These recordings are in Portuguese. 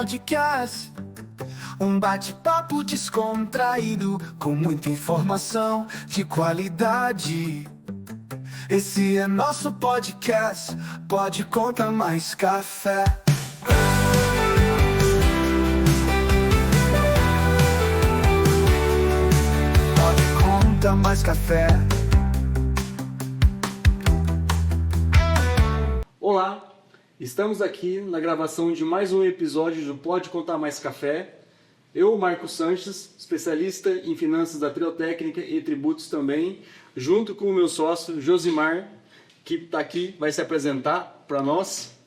Podcast. Um bate-papo descontraído, com muita informação de qualidade. Esse é nosso podcast, Pode Contar Mais Café. Pode Contar Mais Café. Olá, estamos aqui na gravação de mais um episódio do Pode Contar Mais Café. Eu, Marco Sanches, especialista em finanças da Triotécnica e tributos também, junto com o meu sócio Josimar, que está aqui, vai se apresentar para nós.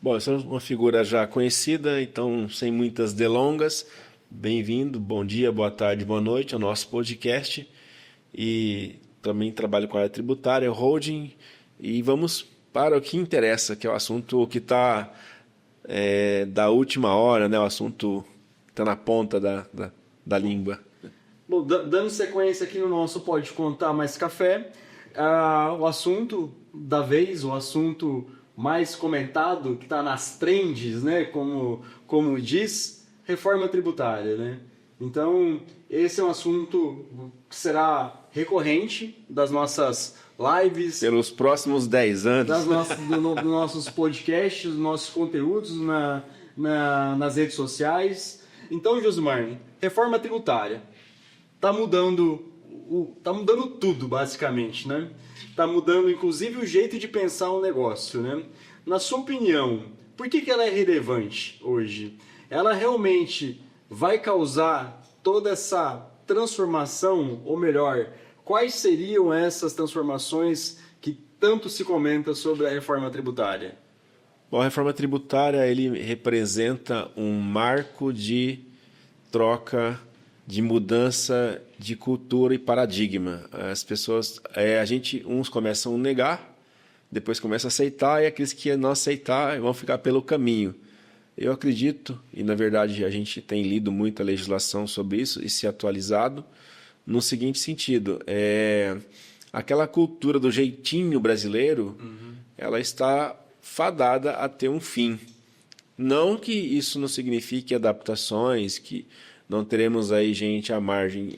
Bom, eu sou uma figura já conhecida, então sem muitas delongas, bem-vindo, bom dia, boa tarde, boa noite ao nosso podcast. E também trabalho com a área tributária, holding, e vamos para o que interessa, que é o assunto que está da última hora, né? O assunto que está na ponta da língua. Bom, dando sequência aqui no nosso Pode Contar Mais Café, o assunto da vez, o assunto mais comentado, que está nas trends, né? Como diz, reforma tributária, né? Então, esse é um assunto que será recorrente das nossas lives, pelos próximos 10 anos, dos nossos podcasts, dos nossos conteúdos nas redes sociais. Então, Josimar, reforma tributária está mudando tudo, basicamente, né? Está mudando, inclusive, o jeito de pensar o negócio, né? Na sua opinião, por que ela é relevante hoje? Ela realmente vai causar toda essa transformação, ou melhor, quais seriam essas transformações que tanto se comenta sobre a reforma tributária? Bom, a reforma tributária ele representa um marco de troca, de mudança de cultura e paradigma. As pessoas, uns começam a negar, depois começam a aceitar, e aqueles que não aceitar vão ficar pelo caminho. Eu acredito, e na verdade a gente tem lido muita legislação sobre isso e se atualizado, no seguinte sentido, aquela cultura do jeitinho brasileiro, ela está fadada a ter um fim. Não que isso não signifique adaptações, que não teremos aí gente à margem.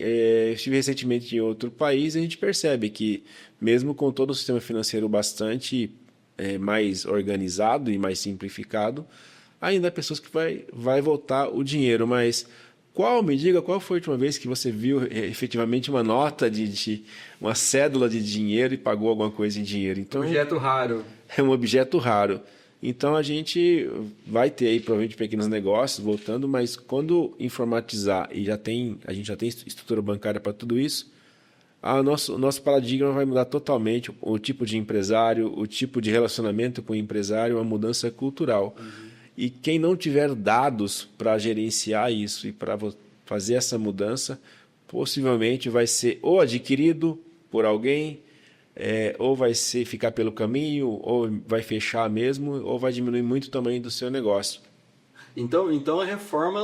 Estive recentemente em outro país e a gente percebe que, mesmo com todo o sistema financeiro bastante mais organizado e mais simplificado, ainda há pessoas que vai voltar o dinheiro, mas me diga qual foi a última vez que você viu efetivamente uma nota uma cédula de dinheiro e pagou alguma coisa em dinheiro? Então, objeto raro. É um objeto raro. Então a gente vai ter aí provavelmente pequenos negócios voltando, mas quando informatizar e a gente já tem estrutura bancária para tudo isso, o nosso paradigma vai mudar totalmente, o tipo de empresário, o tipo de relacionamento com o empresário, uma mudança cultural. E quem não tiver dados para gerenciar isso e para fazer essa mudança, possivelmente vai ser ou adquirido por alguém, ou vai ficar pelo caminho, ou vai fechar mesmo, ou vai diminuir muito o tamanho do seu negócio. Então a reforma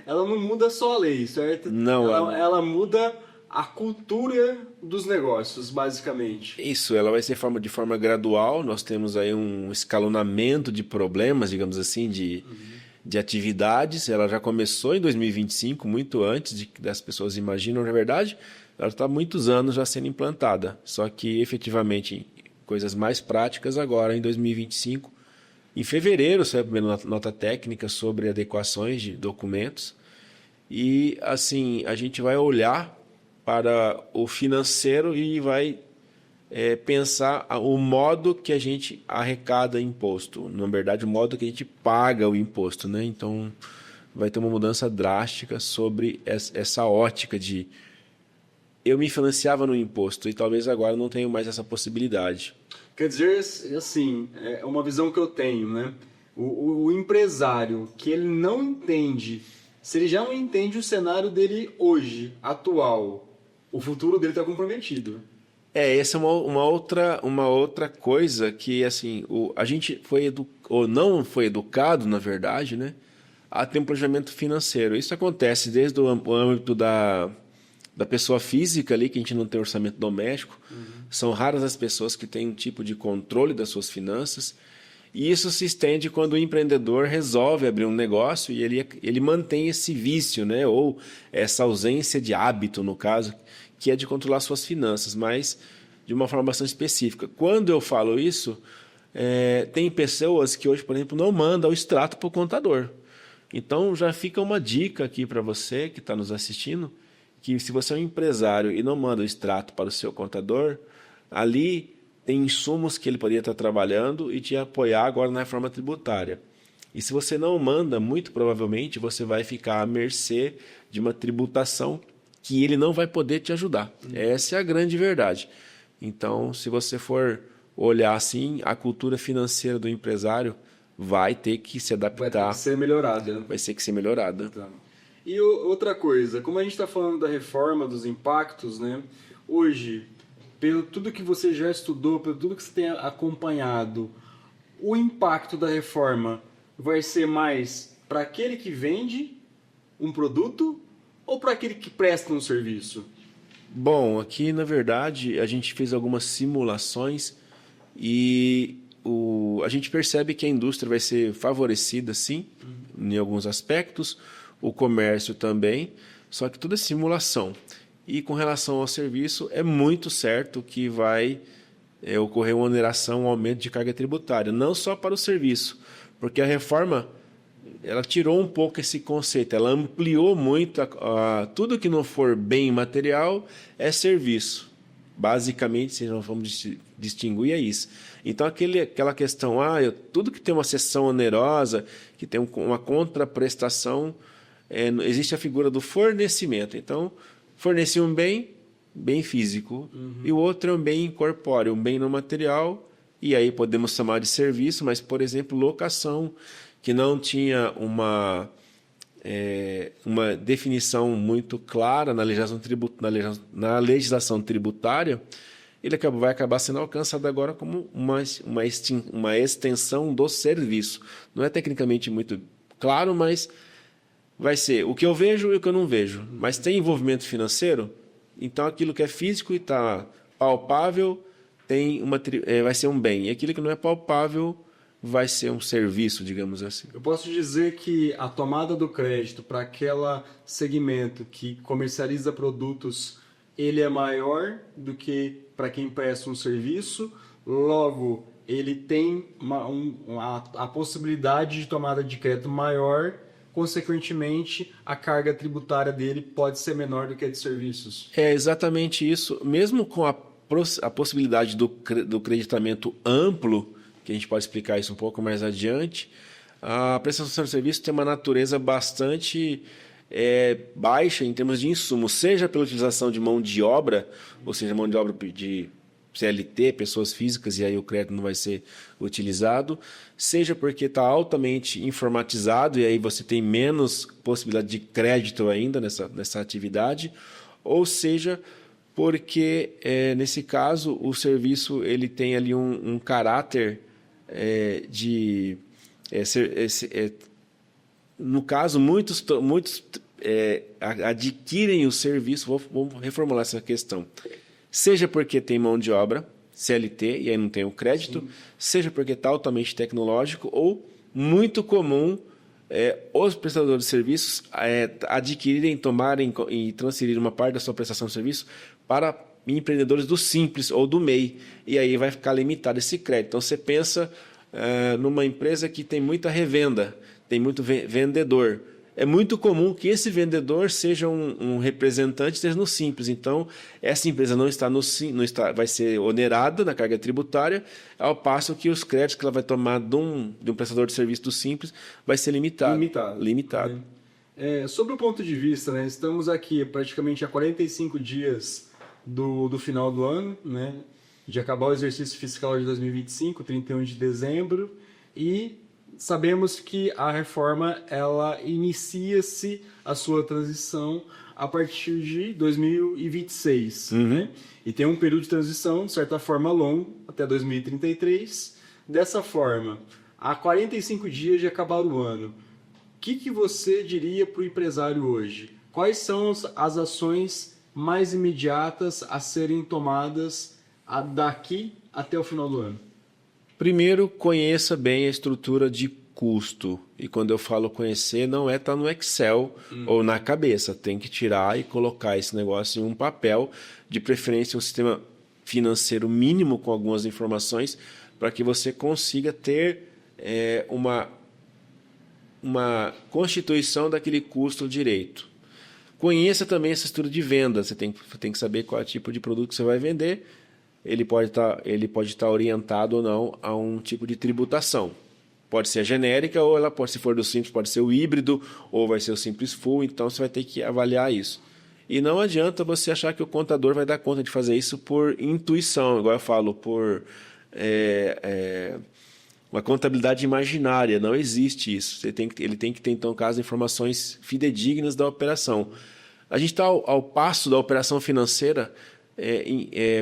ela não muda só a lei, certo? Não. Ela muda a cultura dos negócios, basicamente. Isso, ela vai ser de forma gradual. Nós temos aí um escalonamento de problemas, digamos assim, de atividades. Ela já começou em 2025, muito antes das pessoas imaginam, na verdade. Ela está há muitos anos já sendo implantada, só que efetivamente coisas mais práticas agora em 2025. Em fevereiro saiu a primeira nota técnica sobre adequações de documentos e assim a gente vai olhar para o financeiro e vai pensar o modo que a gente arrecada imposto, na verdade o modo que a gente paga o imposto, né? Então vai ter uma mudança drástica sobre essa ótica de eu me financiava no imposto e talvez agora não tenho mais essa possibilidade. Quer dizer, assim, é uma visão que eu tenho, né? O empresário que ele não entende, se ele já não entende o cenário dele hoje, atual, o futuro dele está comprometido. Essa é uma outra coisa que assim, a gente ou não foi educado, na verdade, né, a ter um planejamento financeiro. Isso acontece desde o âmbito da pessoa física ali, que a gente não tem orçamento doméstico. São raras as pessoas que têm um tipo de controle das suas finanças. E isso se estende quando o empreendedor resolve abrir um negócio e ele mantém esse vício, né? Ou essa ausência de hábito, no caso, que é de controlar suas finanças, mas de uma forma bastante específica. Quando eu falo isso, tem pessoas que hoje, por exemplo, não mandam o extrato para o contador. Então, já fica uma dica aqui para você que está nos assistindo, que se você é um empresário e não manda o extrato para o seu contador, ali tem insumos que ele poderia estar trabalhando e te apoiar agora na reforma tributária. E se você não manda, muito provavelmente você vai ficar à mercê de uma tributação que ele não vai poder te ajudar. Essa é a grande verdade. Então, se você for olhar assim, a cultura financeira do empresário vai ter que se adaptar. Vai ter que ser melhorada. Vai ter que ser melhorada. Tá. E outra coisa, como a gente está falando da reforma, dos impactos, né? Hoje, pelo tudo que você já estudou, pelo tudo que você tem acompanhado, o impacto da reforma vai ser mais para aquele que vende um produto ou para aquele que presta um serviço? Bom, aqui na verdade a gente fez algumas simulações e a gente percebe que a indústria vai ser favorecida, sim, em alguns aspectos, o comércio também, só que tudo é simulação. E com relação ao serviço, é muito certo que vai ocorrer uma oneração, um aumento de carga tributária, não só para o serviço, porque a reforma ela tirou um pouco esse conceito, ela ampliou muito tudo que não for bem material é serviço. Basicamente, se nós vamos distinguir, é isso. Então, aquela questão, tudo que tem uma seção onerosa, que tem uma contraprestação, existe a figura do fornecimento. Então, fornecer um bem físico, e o outro é um bem incorpóreo, um bem não material, e aí podemos chamar de serviço, mas, por exemplo, locação, que não tinha uma definição muito clara na legislação tributária, ele vai acabar sendo alcançado agora como uma extensão do serviço. Não é tecnicamente muito claro, mas vai ser o que eu vejo e o que eu não vejo. Mas tem envolvimento financeiro, então aquilo que é físico e está palpável vai ser um bem. E aquilo que não é palpável vai ser um serviço, digamos assim. Eu posso dizer que a tomada do crédito para aquele segmento que comercializa produtos, ele é maior do que para quem presta um serviço, logo ele tem a possibilidade de tomada de crédito maior, consequentemente a carga tributária dele pode ser menor do que a de serviços. É exatamente isso. Mesmo com a possibilidade do creditamento amplo, que a gente pode explicar isso um pouco mais adiante, a prestação de serviço tem uma natureza bastante baixa em termos de insumos, seja pela utilização de mão de obra, ou seja, mão de obra de CLT, pessoas físicas, e aí o crédito não vai ser utilizado, seja porque está altamente informatizado e aí você tem menos possibilidade de crédito ainda nessa atividade, ou seja, porque nesse caso o serviço ele tem ali um caráter no caso, muitos adquirem o serviço, vamos reformular essa questão, seja porque tem mão de obra, CLT, e aí não tem o crédito, sim, seja porque está altamente tecnológico, ou muito comum os prestadores de serviços adquirirem, tomarem e transferir uma parte da sua prestação de serviço para empreendedores do Simples ou do MEI, e aí vai ficar limitado esse crédito. Então, você pensa numa empresa que tem muita revenda, tem muito vendedor. É muito comum que esse vendedor seja um representante, esteja no Simples. Então, essa empresa vai ser onerada na carga tributária, ao passo que os créditos que ela vai tomar de um prestador de serviço do Simples vai ser limitado. Sobre o ponto de vista, né, estamos aqui praticamente há 45 dias do final do ano, né, de acabar o exercício fiscal de 2025, 31 de dezembro, e sabemos que a reforma ela inicia-se a sua transição a partir de 2026, né? E tem um período de transição, de certa forma, longo, até 2033. Dessa forma, há 45 dias de acabar o ano, o que você diria para o empresário hoje? Quais são as ações mais imediatas a serem tomadas daqui até o final do ano? Primeiro, conheça bem a estrutura de custo. E quando eu falo conhecer, não é estar no Excel ou na cabeça. Tem que tirar e colocar esse negócio em um papel, de preferência um sistema financeiro mínimo com algumas informações, para que você consiga ter uma constituição daquele custo direito. Conheça também essa estrutura de venda. Você tem que saber qual é o tipo de produto que você vai vender. Ele pode estar orientado ou não a um tipo de tributação. Pode ser a genérica, ou ela pode, se for do simples, pode ser o híbrido, ou vai ser o simples full. Então, você vai ter que avaliar isso. E não adianta você achar que o contador vai dar conta de fazer isso por intuição, igual eu falo, por uma contabilidade imaginária. Não existe isso. Ele tem que ter, então, caso, informações fidedignas da operação. A gente está ao passo da operação financeira,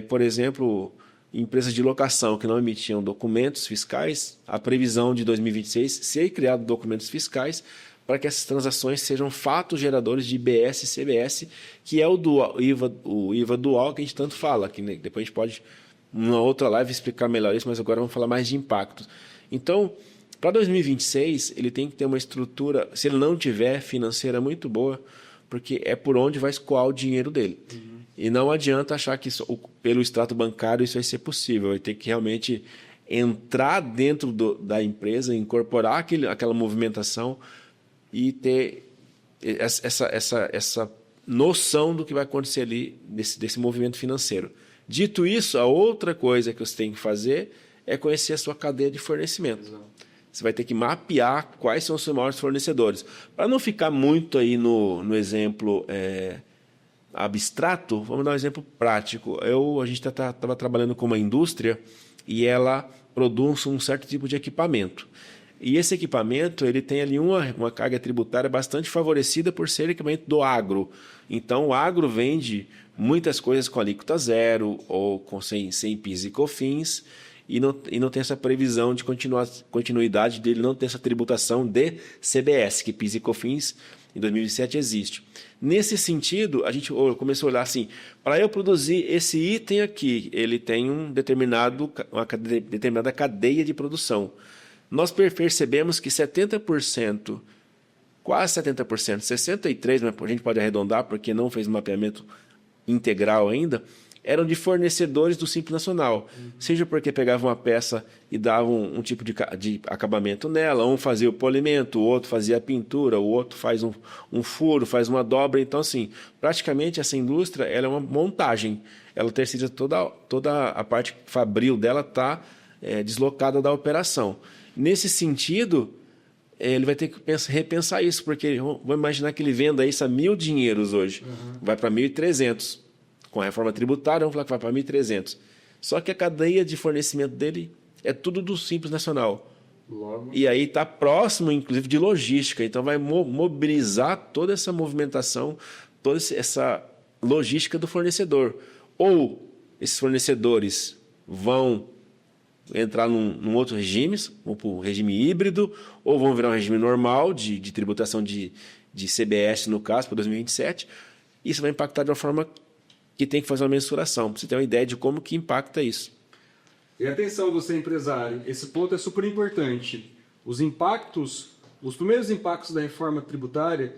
por exemplo, empresas de locação que não emitiam documentos fiscais, a previsão de 2026 ser criado documentos fiscais para que essas transações sejam fatos geradores de IBS e CBS, que é o IVA dual que a gente tanto fala, que depois a gente pode, numa outra live, explicar melhor isso, mas agora vamos falar mais de impactos. Então, para 2026, ele tem que ter uma estrutura, se ele não tiver, financeira muito boa, porque é por onde vai escoar o dinheiro dele. E não adianta achar que pelo extrato bancário isso vai ser possível. Vai ter que realmente entrar dentro da empresa, incorporar aquela movimentação e ter essa noção do que vai acontecer ali desse movimento financeiro. Dito isso, a outra coisa que você tem que fazer é conhecer a sua cadeia de fornecimento. Exato. Você vai ter que mapear quais são os seus maiores fornecedores. Para não ficar muito aí no exemplo abstrato, vamos dar um exemplo prático. A gente estava trabalhando com uma indústria e ela produz um certo tipo de equipamento. E esse equipamento ele tem ali uma carga tributária bastante favorecida por ser equipamento do agro. Então, o agro vende muitas coisas com alíquota zero ou sem PIS e COFINS, e não tem essa previsão de continuidade dele, não ter essa tributação de CBS, que PIS e COFINS em 2007 existe. Nesse sentido, a gente começou a olhar assim, para eu produzir esse item aqui, ele tem uma determinada cadeia de produção. Nós percebemos que 70%, quase 70%, 63%, mas a gente pode arredondar porque não fez um mapeamento integral ainda, eram de fornecedores do Simples Nacional. Seja porque pegavam uma peça e davam um tipo de acabamento nela, um fazia o polimento, o outro fazia a pintura, o outro faz um furo, faz uma dobra. Então, assim, praticamente essa indústria ela é uma montagem. Ela terceiriza toda a parte fabril dela está deslocada da operação. Nesse sentido, ele vai ter que repensar isso, porque vamos imaginar que ele venda isso a 1.000 dinheiros hoje, vai para 1.300. Com a reforma tributária, vamos falar que vai para 1.300. Só que a cadeia de fornecimento dele é tudo do Simples Nacional. Logo. E aí está próximo, inclusive, de logística. Então, vai mobilizar toda essa movimentação, toda essa logística do fornecedor. Ou esses fornecedores vão entrar num outro regime, vão para o regime híbrido, ou vão virar um regime normal de tributação de CBS, no caso, para 2027. Isso vai impactar de uma forma que tem que fazer uma mensuração, para você ter uma ideia de como que impacta isso. E atenção, você empresário, esse ponto é super importante. Os primeiros impactos da reforma tributária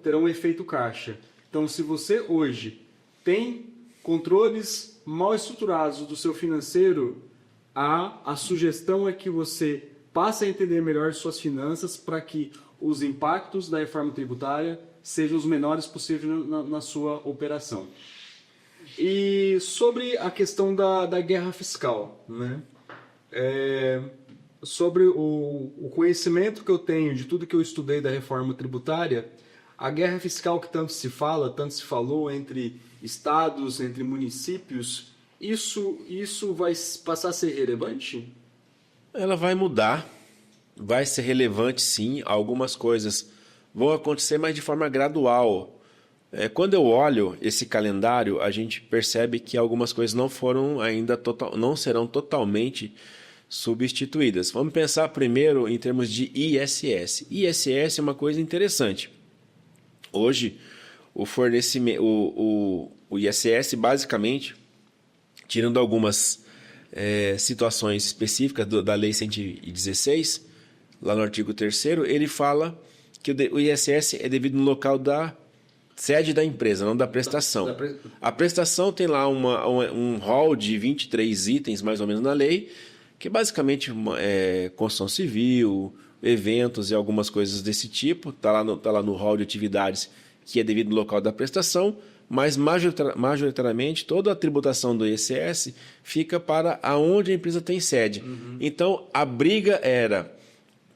terão um efeito caixa. Então, se você hoje tem controles mal estruturados do seu financeiro, a sugestão é que você passe a entender melhor suas finanças para que os impactos da reforma tributária sejam os menores possíveis na sua operação. E sobre a questão da guerra fiscal, né? Sobre o conhecimento que eu tenho de tudo que eu estudei da reforma tributária, a guerra fiscal que tanto se falou entre estados, entre municípios, isso vai passar a ser relevante? Ela vai mudar, vai ser relevante sim, algumas coisas vão acontecer, mas de forma gradual. Quando eu olho esse calendário, a gente percebe que algumas coisas não serão totalmente substituídas. Vamos pensar primeiro em termos de ISS. ISS é uma coisa interessante. Hoje, o ISS, basicamente, tirando algumas situações específicas da Lei 116, lá no artigo 3º, ele fala que o ISS é devido no local da sede da empresa, não da prestação. A prestação tem lá um rol de 23 itens, mais ou menos, na lei, que é basicamente construção civil, eventos e algumas coisas desse tipo. Está lá no rol de atividades que é devido no local da prestação, mas majoritariamente toda a tributação do ISS fica para aonde a empresa tem sede. Então, a briga era...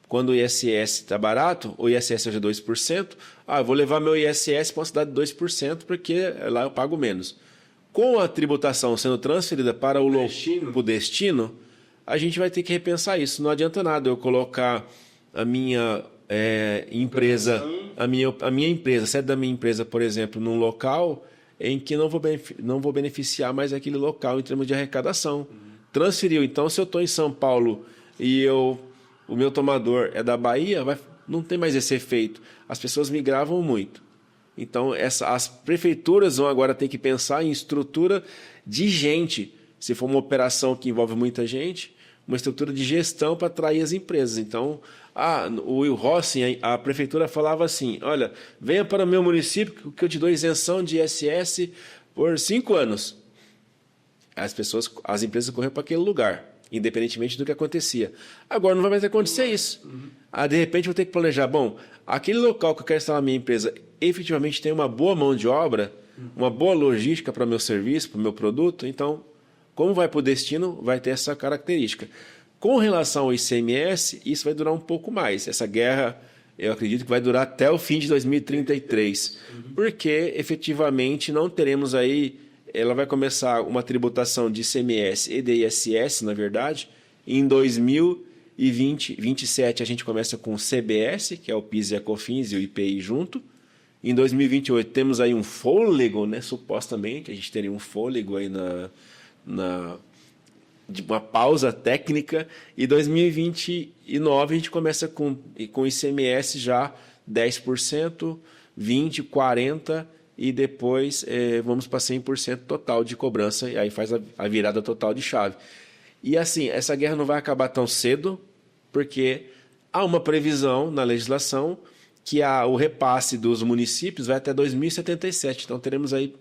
Quando o ISS está barato, o ISS hoje é 2%, eu vou levar meu ISS para uma cidade de 2%, porque lá eu pago menos. Com a tributação sendo transferida para o destino, a gente vai ter que repensar isso. Não adianta nada eu colocar a minha empresa, a minha empresa, a sede da minha empresa, por exemplo, num local em que não vou beneficiar mais aquele local em termos de arrecadação. Transferiu. Então, se eu estou em São Paulo e o meu tomador é da Bahia, não tem mais esse efeito. As pessoas migravam muito. Então, as prefeituras vão agora ter que pensar em estrutura de gente. Se for uma operação que envolve muita gente, uma estrutura de gestão para atrair as empresas. Então, o Will Rossi, a prefeitura falava assim, olha, venha para o meu município que eu te dou isenção de ISS por 5 anos. As empresas correram para aquele lugar, independentemente do que acontecia. Agora não vai mais acontecer isso. De repente eu vou ter que planejar, aquele local que eu quero instalar a minha empresa efetivamente tem uma boa mão de obra, uma boa logística para o meu serviço, para o meu produto, então, como vai para o destino, vai ter essa característica. Com relação ao ICMS, isso vai durar um pouco mais. Essa guerra, eu acredito que vai durar até o fim de 2033, porque efetivamente não teremos aí... Ela vai começar uma tributação de ICMS e de ISS, na verdade. Em 2027, a gente começa com o CBS, que é o PIS e a COFINS e o IPI junto. Em 2028, temos aí um fôlego, né? Supostamente, a gente teria um fôlego aí de uma pausa técnica. E 2029, a gente começa com ICMS já 10%, 20%, 40%. E depois vamos para 100% total de cobrança, e aí faz a virada total de chave. E assim, essa guerra não vai acabar tão cedo, porque há uma previsão na legislação que o repasse dos municípios vai até 2077. Então teremos aí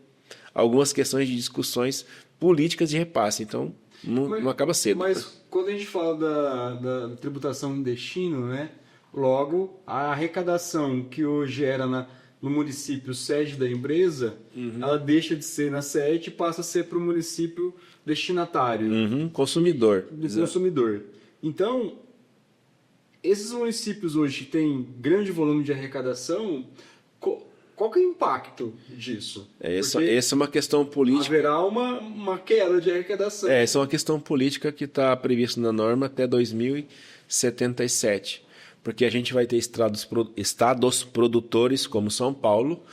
algumas questões de discussões políticas de repasse. Então não acaba cedo. Mas quando a gente fala da tributação em destino, né, logo a arrecadação que hoje era no município sede da empresa, ela deixa de ser na sede e passa a ser para o município destinatário. Consumidor. Consumidor. Então, esses municípios hoje têm grande volume de arrecadação. Qual que é o impacto disso? Essa é uma questão política. Haverá uma queda de arrecadação. Essa é uma questão política que está prevista na norma até 2077. Porque a gente vai ter estados produtores como São Paulo,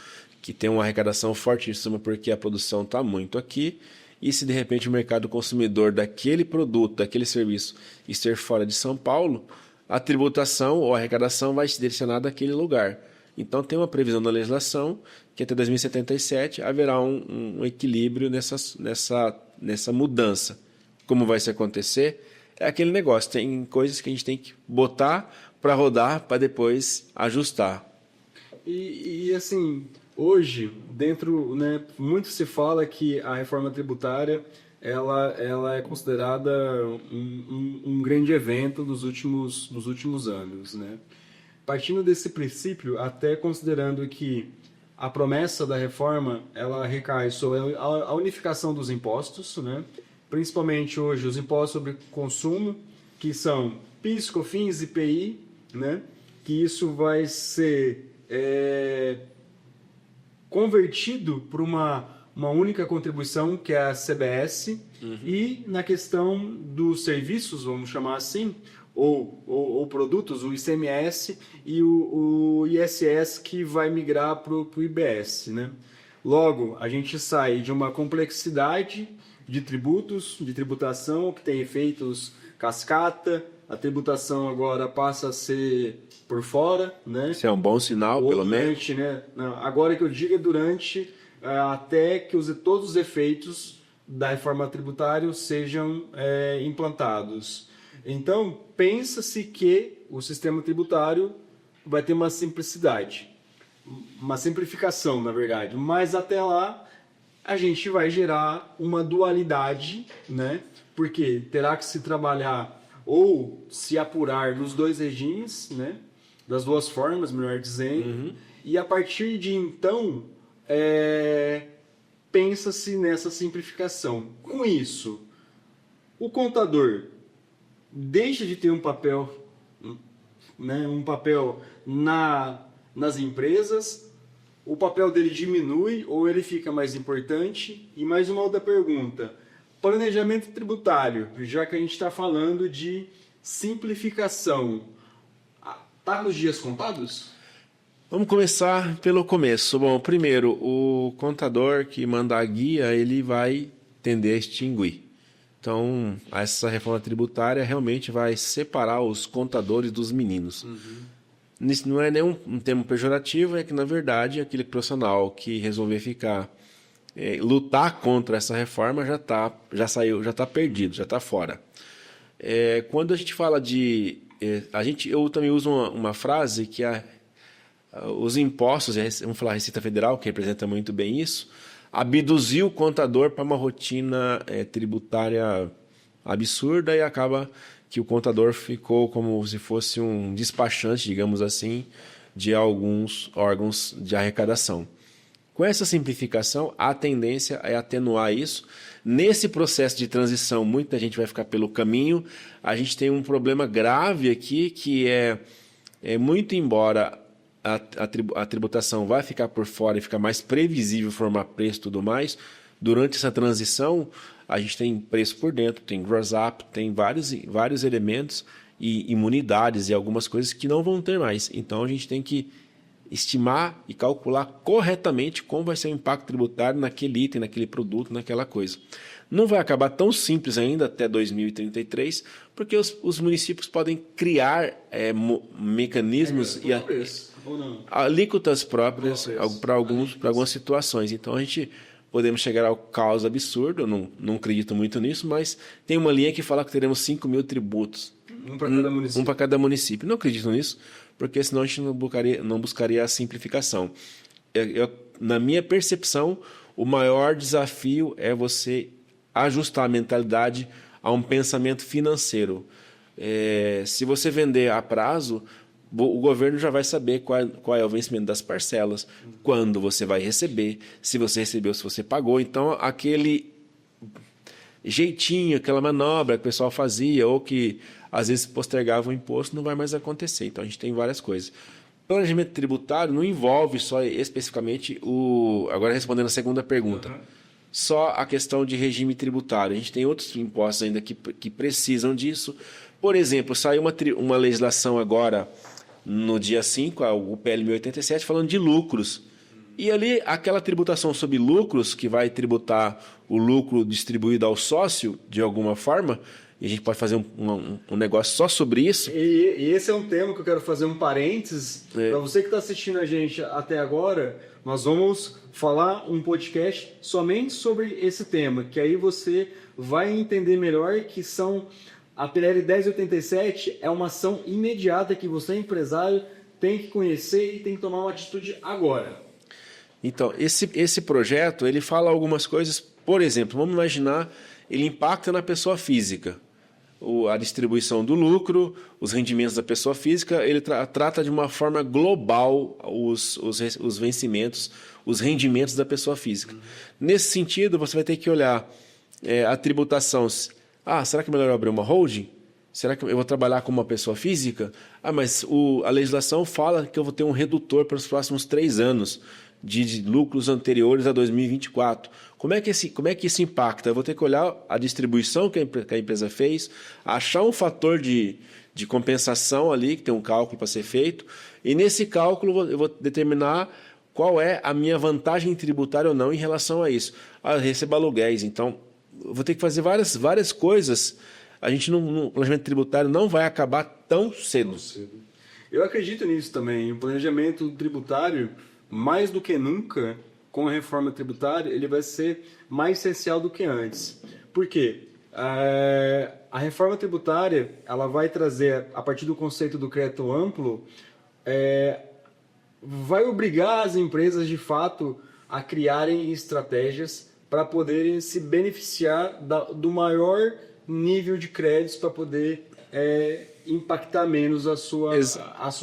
que tem uma arrecadação fortíssima porque a produção está muito aqui, e se de repente o mercado consumidor daquele produto, daquele serviço estiver fora de São Paulo, a tributação ou a arrecadação vai se direcionar daquele lugar. Então tem uma previsão da legislação que até 2077 haverá um equilíbrio nessa mudança. Como vai se acontecer? É aquele negócio, tem coisas que a gente tem que botar para rodar, para depois ajustar. E assim, hoje, muito se fala que a reforma tributária ela é considerada um grande evento nos últimos anos, né? Partindo desse princípio, até considerando que a promessa da reforma ela recai sobre a unificação dos impostos, né? Principalmente hoje os impostos sobre consumo, que são PIS, COFINS e IPI, né? Que isso vai ser convertido por uma única contribuição, que é a CBS, e na questão dos serviços, vamos chamar assim, ou produtos, o ICMS e o ISS, que vai migrar para o IBS, né? Logo, a gente sai de uma complexidade de tributos, de tributação, que tem efeitos cascata. A tributação agora passa a ser por fora, né? Isso é um bom sinal, pelo menos. Né? Não, agora que eu digo é durante, até que todos os efeitos da reforma tributária sejam implantados. Então, pensa-se que o sistema tributário vai ter uma simplicidade, uma simplificação, na verdade, mas até lá a gente vai gerar uma dualidade, né? Porque terá que se trabalhar ou se apurar nos dois regimes, né? Das duas formas, melhor dizendo, e a partir de então pensa-se nessa simplificação. Com isso, o contador deixa de ter um papel, né, nas empresas, o papel dele diminui ou ele fica mais importante? E mais uma outra pergunta, planejamento tributário, já que a gente está falando de simplificação, está com os dias contados? Vamos começar pelo começo. Bom, primeiro, o contador que manda a guia, ele vai tender a extinguir. Então, essa reforma tributária realmente vai separar os contadores dos meninos. Isso não é nenhum termo pejorativo, é que, na verdade, aquele profissional que resolver lutar contra essa reforma já saiu, já está perdido, já está fora. Quando a gente fala eu também uso uma frase que os impostos, vamos falar Receita Federal, que representa muito bem isso, abduziu o contador para uma rotina tributária absurda e acaba que o contador ficou como se fosse um despachante, digamos assim, de alguns órgãos de arrecadação. Com essa simplificação, a tendência é atenuar isso. Nesse processo de transição, muita gente vai ficar pelo caminho. A gente tem um problema grave aqui, que muito embora a tributação vai ficar por fora e ficar mais previsível, formar preço e tudo mais, durante essa transição, a gente tem preço por dentro, tem gross up, tem vários elementos e imunidades e algumas coisas que não vão ter mais. Então, a gente tem que estimar e calcular corretamente como vai ser o impacto tributário naquele item, naquele produto, naquela coisa. Não vai acabar tão simples ainda até 2033, porque os municípios podem criar mecanismos e alíquotas próprias para algumas situações. Então, podemos chegar ao caos absurdo, eu não acredito muito nisso, mas tem uma linha que fala que teremos 5 mil tributos. Um para cada município. Não acredito nisso, porque senão a gente não buscaria a simplificação. Na minha percepção, o maior desafio é você ajustar a mentalidade a um pensamento financeiro. Se você vender a prazo, o governo já vai saber qual é o vencimento das parcelas, quando você vai receber, se você recebeu, se você pagou. Então, aquele jeitinho, aquela manobra que o pessoal fazia, ou que às vezes postergava o imposto, não vai mais acontecer. Então, a gente tem várias coisas. Planejamento tributário não envolve só especificamente agora respondendo a segunda pergunta, só a questão de regime tributário. A gente tem outros impostos ainda que precisam disso. Por exemplo, saiu uma legislação agora, no dia 5, o PL 1087, falando de lucros. E ali, aquela tributação sobre lucros, que vai tributar o lucro distribuído ao sócio, de alguma forma, e a gente pode fazer um negócio só sobre isso. E esse é um tema que eu quero fazer um parênteses. Para você que está assistindo a gente até agora, nós vamos falar um podcast somente sobre esse tema, que aí você vai entender melhor que a PL 1087 é uma ação imediata que você, empresário, tem que conhecer e tem que tomar uma atitude agora. Então, esse projeto, ele fala algumas coisas. Por exemplo, vamos imaginar, ele impacta na pessoa física. A distribuição do lucro, os rendimentos da pessoa física, ele trata de uma forma global os vencimentos, os rendimentos da pessoa física. Nesse sentido, você vai ter que olhar a tributação. Será que é melhor eu abrir uma holding? Será que eu vou trabalhar como uma pessoa física? Mas a legislação fala que eu vou ter um redutor para os próximos 3 anos de lucros anteriores a 2024. Como é que isso impacta? Eu vou ter que olhar a distribuição que a empresa fez, achar um fator de compensação ali, que tem um cálculo para ser feito, e nesse cálculo eu vou determinar qual é a minha vantagem tributária ou não em relação a isso. Eu recebo aluguéis, então eu vou ter que fazer várias coisas. A gente, no planejamento tributário, não vai acabar tão cedo. Eu acredito nisso também. O planejamento tributário, mais do que nunca, com a reforma tributária, ele vai ser mais essencial do que antes. Por quê? A reforma tributária, ela vai trazer, a partir do conceito do crédito amplo, vai obrigar as empresas, de fato, a criarem estratégias para poderem se beneficiar do maior nível de créditos para poder impactar menos a sua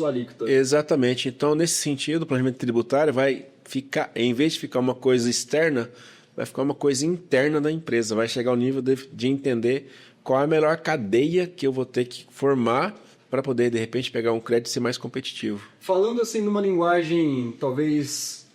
alíquota. Exatamente. Então, nesse sentido, o planejamento tributário vai ficar, em vez de ficar uma coisa externa, vai ficar uma coisa interna da empresa. Vai chegar ao nível de entender qual é a melhor cadeia que eu vou ter que formar para poder, de repente, pegar um crédito e ser mais competitivo. Falando assim numa linguagem talvez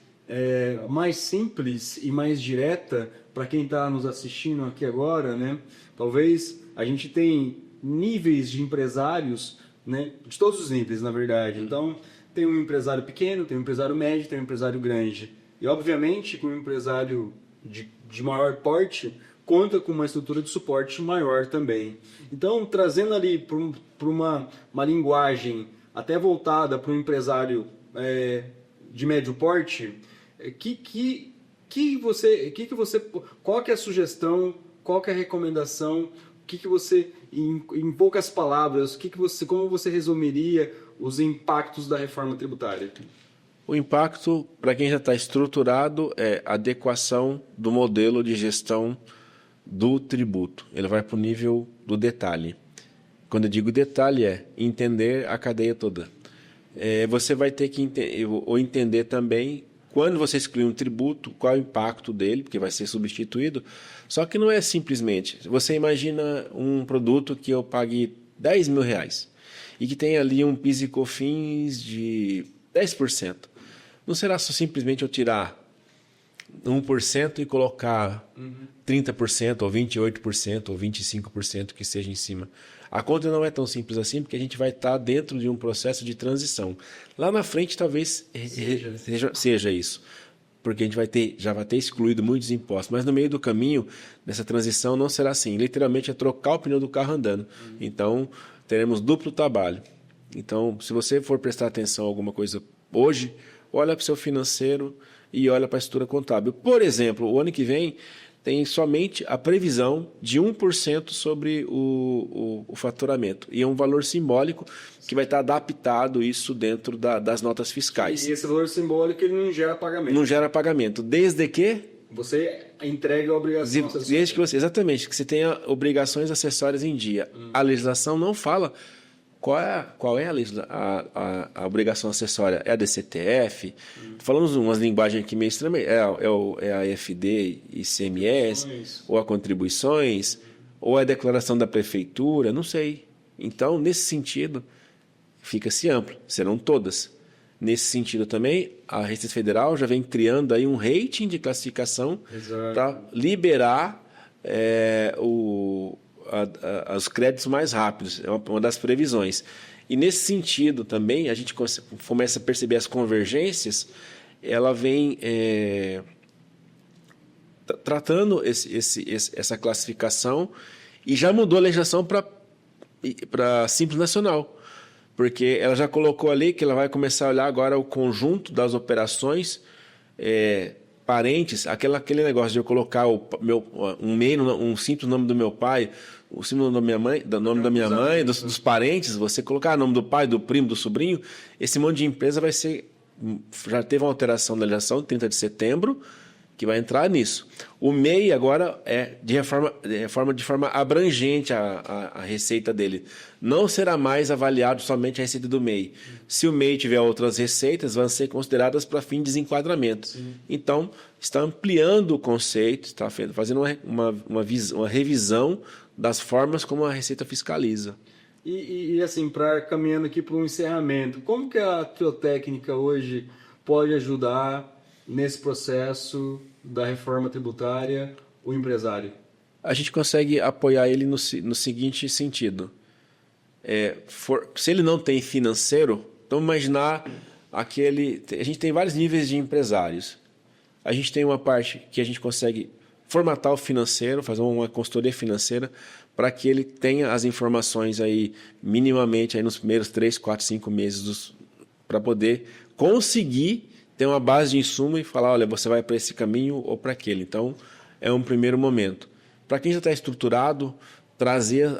mais simples e mais direta para quem está nos assistindo aqui agora, né? Talvez a gente tem níveis de empresários, né? De todos os níveis, na verdade. Então, tem um empresário pequeno, tem um empresário médio, tem um empresário grande. E, obviamente, com um empresário de maior porte, conta com uma estrutura de suporte maior também. Então, trazendo ali para uma linguagem até voltada para um empresário de médio porte, qual que é a sugestão, qual que é a recomendação, que você, em poucas palavras, como você resumiria os impactos da reforma tributária? O impacto, para quem já está estruturado, é a adequação do modelo de gestão do tributo. Ele vai para o nível do detalhe. Quando eu digo detalhe, é entender a cadeia toda. Você vai ter que entender também, quando você exclui um tributo, qual é o impacto dele, porque vai ser substituído. Só que não é simplesmente. Você imagina um produto que eu pague R$10 mil e que tem ali um PIS e COFINS de 10%. Não será só simplesmente eu tirar 1% e colocar 30% ou 28% ou 25% que seja em cima. A conta não é tão simples assim, porque a gente vai estar dentro de um processo de transição. Lá na frente talvez seja isso, porque a gente já vai ter excluído muitos impostos, mas no meio do caminho, nessa transição, não será assim. Literalmente é trocar o pneu do carro andando. Então, teremos duplo trabalho. Então, se você for prestar atenção a alguma coisa hoje, olha para o seu financeiro e olha para a estrutura contábil. Por exemplo, o ano que vem tem somente a previsão de 1% sobre o faturamento. E é um valor simbólico que vai estar adaptado isso dentro das notas fiscais. E esse valor simbólico ele não gera pagamento. Não gera pagamento. Desde que você entrega a obrigação acessória. Desde que você, exatamente, que você tenha obrigações acessórias em dia. A legislação não fala qual é a obrigação acessória. É a DCTF? Falamos umas linguagens aqui meio estranhas. É a EFD, ICMS, ou a contribuições, ou a declaração da prefeitura, não sei. Então, nesse sentido, fica-se amplo. Serão todas. Nesse sentido também, a Receita Federal já vem criando aí um rating de classificação para liberar os créditos mais rápidos, é uma das previsões. E nesse sentido também, a gente começa a perceber as convergências, ela vem tratando essa classificação e já mudou a legislação para Simples Nacional, porque ela já colocou ali que ela vai começar a olhar agora o conjunto das operações parentes, aquele negócio de eu colocar um simples nome do meu pai, o simples nome da minha mãe, dos parentes, você colocar o nome do pai, do primo, do sobrinho, esse monte de empresa já teve uma alteração da legislação, 30 de setembro, que vai entrar nisso. O MEI agora é de forma abrangente a receita dele. Não será mais avaliado somente a receita do MEI. Se o MEI tiver outras receitas, vão ser consideradas para fim de desenquadramento. Sim. Então, está ampliando o conceito, está fazendo uma revisão das formas como a Receita fiscaliza. E assim, caminhando aqui para um encerramento, como que a Teotécnica hoje pode ajudar nesse processo da reforma tributária o empresário? A gente consegue apoiar ele no seguinte sentido. Se ele não tem financeiro, então imaginar a gente tem vários níveis de empresários. A gente tem uma parte que a gente consegue formatar o financeiro, fazer uma consultoria financeira para que ele tenha as informações aí minimamente aí nos primeiros 3, 4, 5 meses para poder conseguir ter uma base de insumo e falar, olha, você vai para esse caminho ou para aquele. Então, é um primeiro momento. Para quem já está estruturado,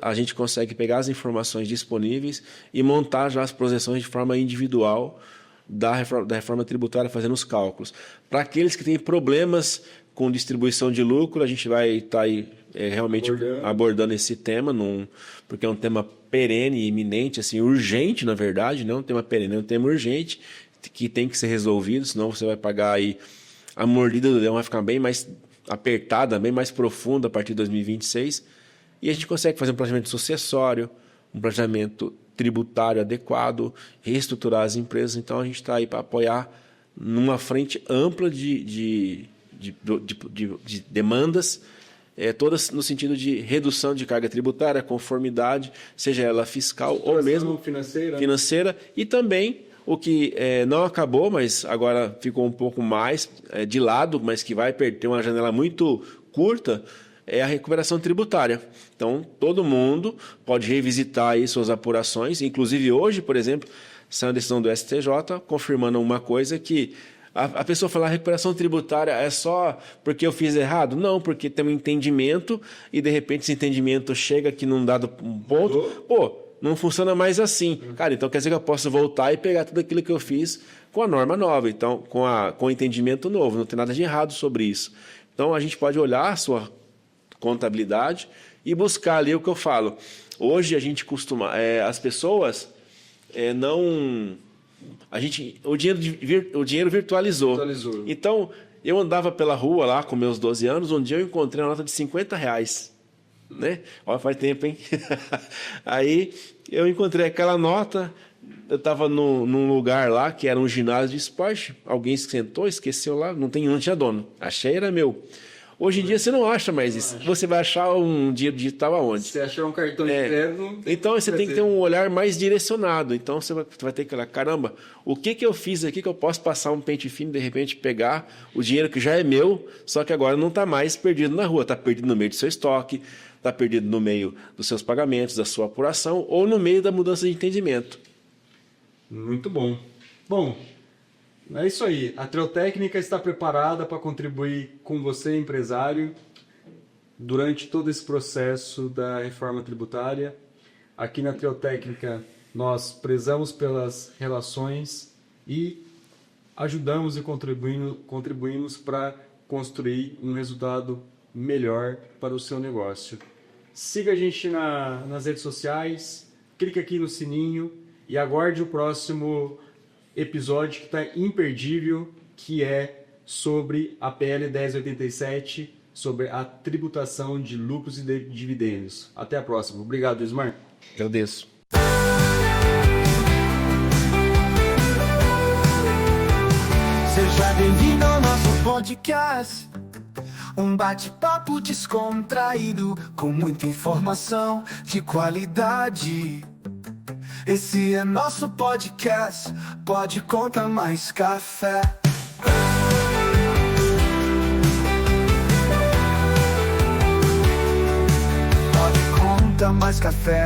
a gente consegue pegar as informações disponíveis e montar já as projeções de forma individual da reforma tributária, fazendo os cálculos. Para aqueles que têm problemas com distribuição de lucro, a gente vai estar aí realmente abordando esse tema, porque é um tema perene e iminente, assim, urgente, na verdade, não é um tema perene, é um tema urgente que tem que ser resolvido, senão você vai pagar aí, a mordida do leão vai ficar bem mais apertada, bem mais profunda a partir de 2026, e a gente consegue fazer um planejamento sucessório, um planejamento tributário adequado, reestruturar as empresas. Então, a gente está aí para apoiar numa frente ampla de demandas, todas no sentido de redução de carga tributária, conformidade, seja ela fiscal ou mesmo financeira, e também o que não acabou, mas agora ficou um pouco mais de lado, mas que vai ter uma janela muito curta, é a recuperação tributária. Então, todo mundo pode revisitar aí suas apurações. Inclusive, hoje, por exemplo, saiu uma decisão do STJ confirmando uma coisa que a pessoa fala, a recuperação tributária é só porque eu fiz errado? Não, porque tem um entendimento e, de repente, esse entendimento chega aqui num dado ponto, não funciona mais assim. Cara, então quer dizer que eu posso voltar e pegar tudo aquilo que eu fiz com a norma nova, então com o entendimento novo. Não tem nada de errado sobre isso. Então, a gente pode olhar a sua contabilidade e buscar ali o que eu falo. Hoje a gente costuma, as pessoas não, o dinheiro virtualizou. Então eu andava pela rua lá com meus 12 anos, um dia eu encontrei uma nota de R$50, né? Olha, faz tempo, hein? Aí eu encontrei aquela nota, eu estava num lugar lá que era um ginásio de esporte, alguém sentou, esqueceu lá, não tinha dono, achei era meu. Hoje em dia você não acha mais isso. Você vai achar um dinheiro digital aonde? Se achar um cartão de crédito... Então você tem que ter um olhar mais direcionado. Então você vai ter que falar, caramba, o que eu fiz aqui que eu posso passar um pente fino e de repente pegar o dinheiro que já é meu, só que agora não está mais perdido na rua, está perdido no meio do seu estoque, está perdido no meio dos seus pagamentos, da sua apuração ou no meio da mudança de entendimento. Muito bom. Bom, é isso aí. A Triotécnica está preparada para contribuir com você, empresário, durante todo esse processo da reforma tributária. Aqui na Triotécnica, nós prezamos pelas relações e ajudamos e contribuímos para construir um resultado melhor para o seu negócio. Siga a gente nas redes sociais, clique aqui no sininho e aguarde o próximo episódio que está imperdível, que é sobre a PL 1087, sobre a tributação de lucros e dividendos. Até a próxima. Obrigado, Ismar. Agradeço. Seja bem-vindo ao nosso podcast. Um bate-papo descontraído, com muita informação de qualidade. Esse é nosso podcast, pode contar mais café. Pode contar mais café.